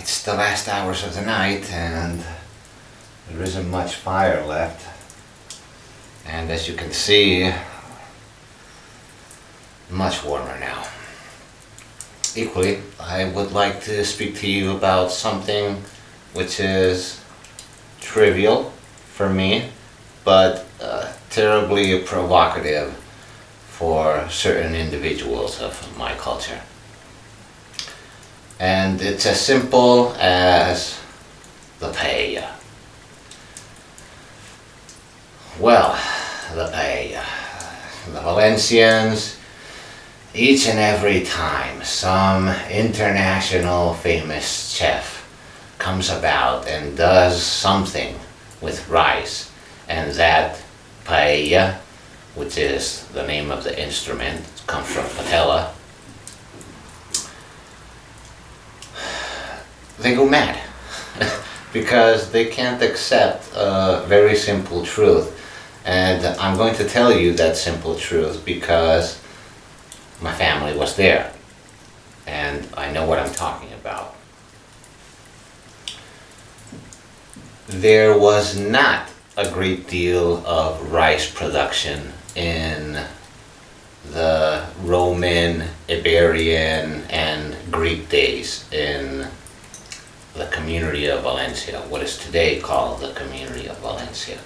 It's the last hours of the night and there isn't much fire left. And as you can see, much warmer now. Equally, I would like to speak to you about something which is trivial for me, but terribly provocative for certain individuals of my culture. And it's as simple as the paella. Well, the paella. The Valencians, each and every time some international famous chef comes about and does something with rice, and that paella, which is the name of the instrument, comes from Paella, they go mad because they can't accept a very simple truth. And I'm going to tell you that simple truth because my family was there and I know what I'm talking about. There was not a great deal of rice production in the Roman, Iberian, and Greek days in the community of Valencia, what is today called the community of Valencia.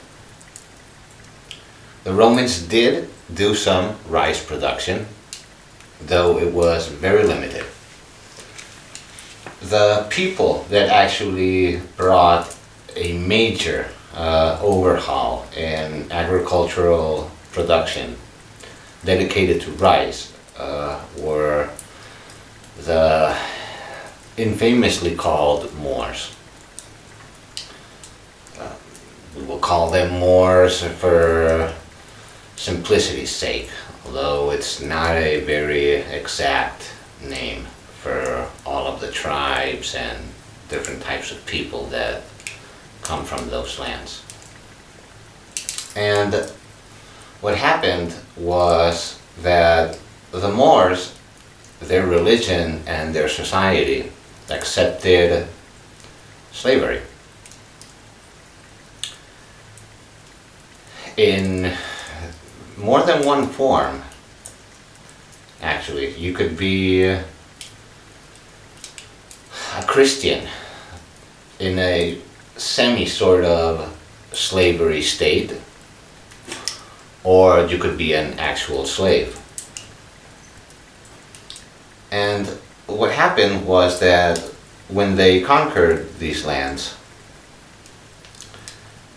The Romans did do some rice production, though it was very limited. The people that actually brought a major overhaul in agricultural production dedicated to rice were the infamously called Moors. We will call them Moors for simplicity's sake, although it's not a very exact name for all of the tribes and different types of people that come from those lands. And what happened was that the Moors, their religion and their society, accepted slavery in more than one form. Actually, you could be a Christian in a semi sort of slavery state, or you could be an actual slave. And what happened was that when they conquered these lands,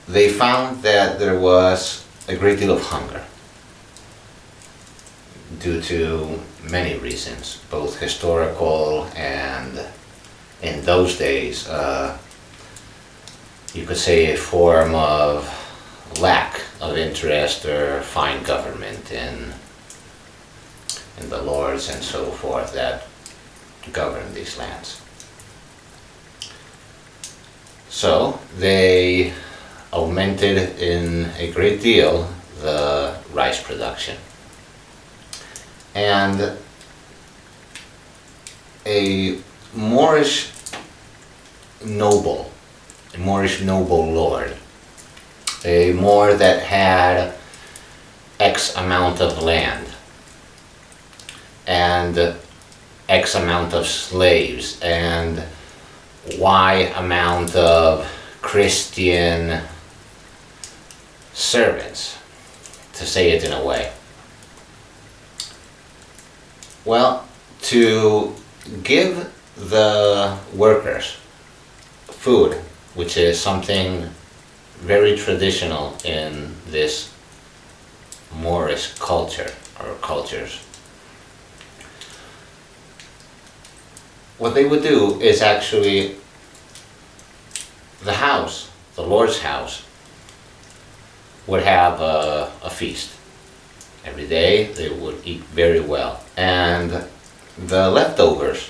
they found that there was a great deal of hunger due to many reasons, both historical and in those days, you could say a form of lack of interest or fine government in the lords and so forth that govern these lands. So they augmented in a great deal the rice production. And a Moorish noble lord, a Moor that had X amount of land and X amount of slaves and Y amount of Christian servants, to say it in a way. Well, to give the workers food, which is something very traditional in this Moorish culture or cultures, what they would do is actually the Lord's house, would have a feast. Every day they would eat very well, and the leftovers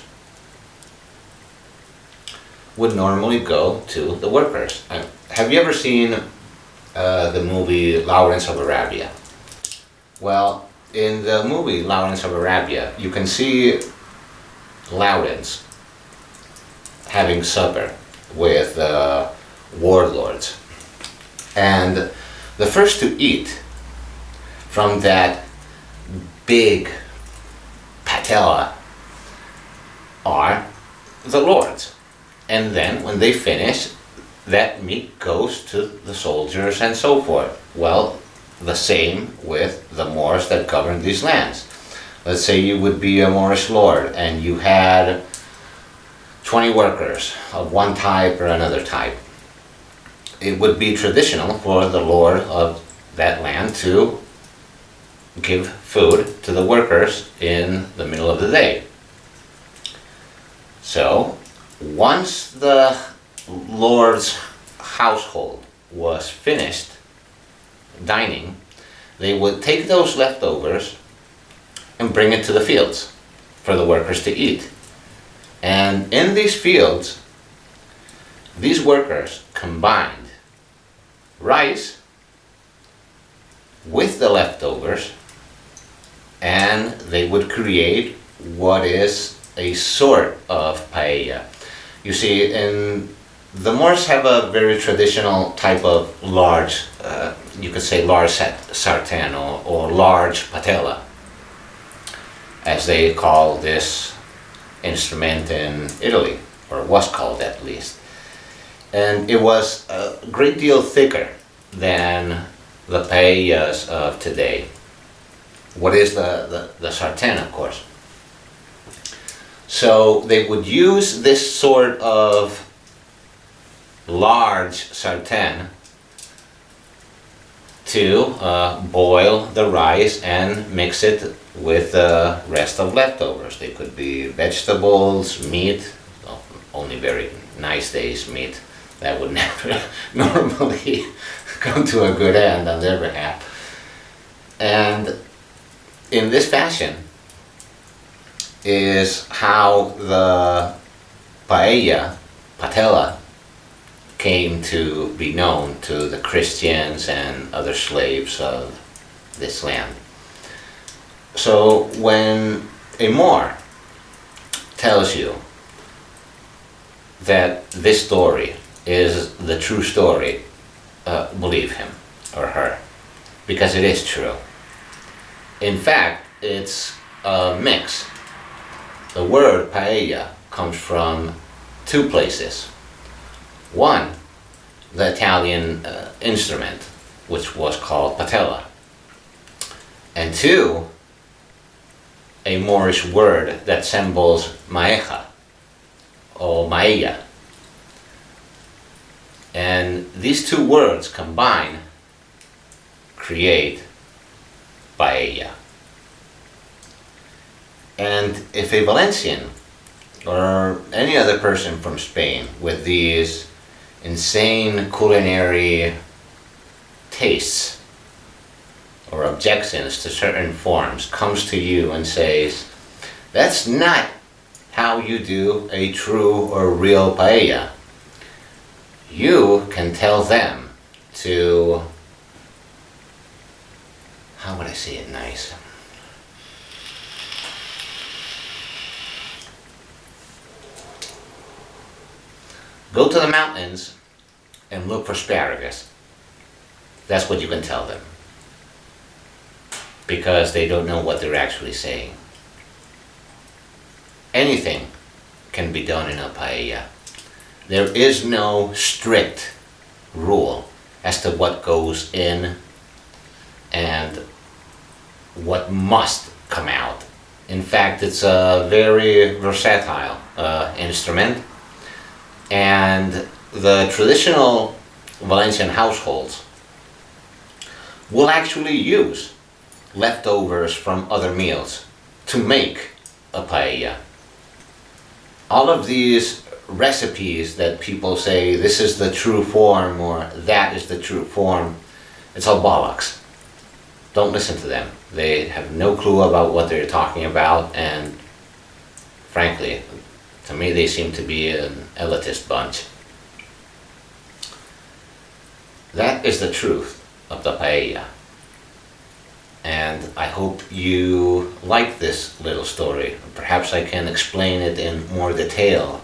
would normally go to the workers. Have you ever seen the movie Lawrence of Arabia? Well, in the movie Lawrence of Arabia, you can see Loudons having supper with warlords. And the first to eat from that big Paella are the lords. And then when they finish, that meat goes to the soldiers and so forth. Well, the same with the Moors that governed these lands. Let's say you would be a Moorish lord and you had 20 workers of one type or another type. It would be traditional for the lord of that land to give food to the workers in the middle of the day. So, once the lord's household was finished dining, they would take those leftovers and bring it to the fields for the workers to eat. And in these fields, these workers combined rice with the leftovers, and they would create what is a sort of paella. You see, the Moors have a very traditional type of large, you could say large sartén or large patella, as they call this instrument in Italy, or was called at least. And it was a great deal thicker than the paellas of today. What is the sartén, of course. So they would use this sort of large sartén to boil the rice and mix it with the rest of leftovers. They could be vegetables, meat, well, only very nice days meat. That would never normally come to a good end on their behalf. And in this fashion is how the patella, came to be known to the Christians and other slaves of this land. So when a Moor tells you that this story is the true story, believe him or her, because it is true. In fact, it's a mix. The word paella comes from two places. One, the Italian instrument, which was called patella. And two, a Moorish word that symbols maeja or maella. And these two words combined create paella. And if a Valencian or any other person from Spain with these insane culinary tastes or objections to certain forms comes to you and says, that's not how you do a true or real paella, you can tell them to, how would I say it nice? Go to the mountains and look for asparagus. That's what you can tell them. Because they don't know what they're actually saying. Anything can be done in a paella. There is no strict rule as to what goes in and what must come out. In fact, it's a very versatile instrument. And the traditional Valencian households will actually use leftovers from other meals to make a paella. All of these recipes that people say this is the true form or that is the true form, it's all bollocks. Don't listen to them. They have no clue about what they're talking about, and frankly, to me they seem to be an elitist bunch. That is the truth of the paella. And I hope you like this little story. Perhaps I can explain it in more detail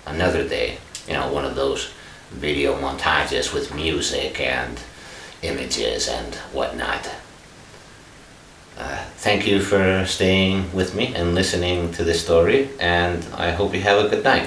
another day. One of those video montages with music and images and whatnot. Thank you for staying with me and listening to this story, and I hope you have a good night.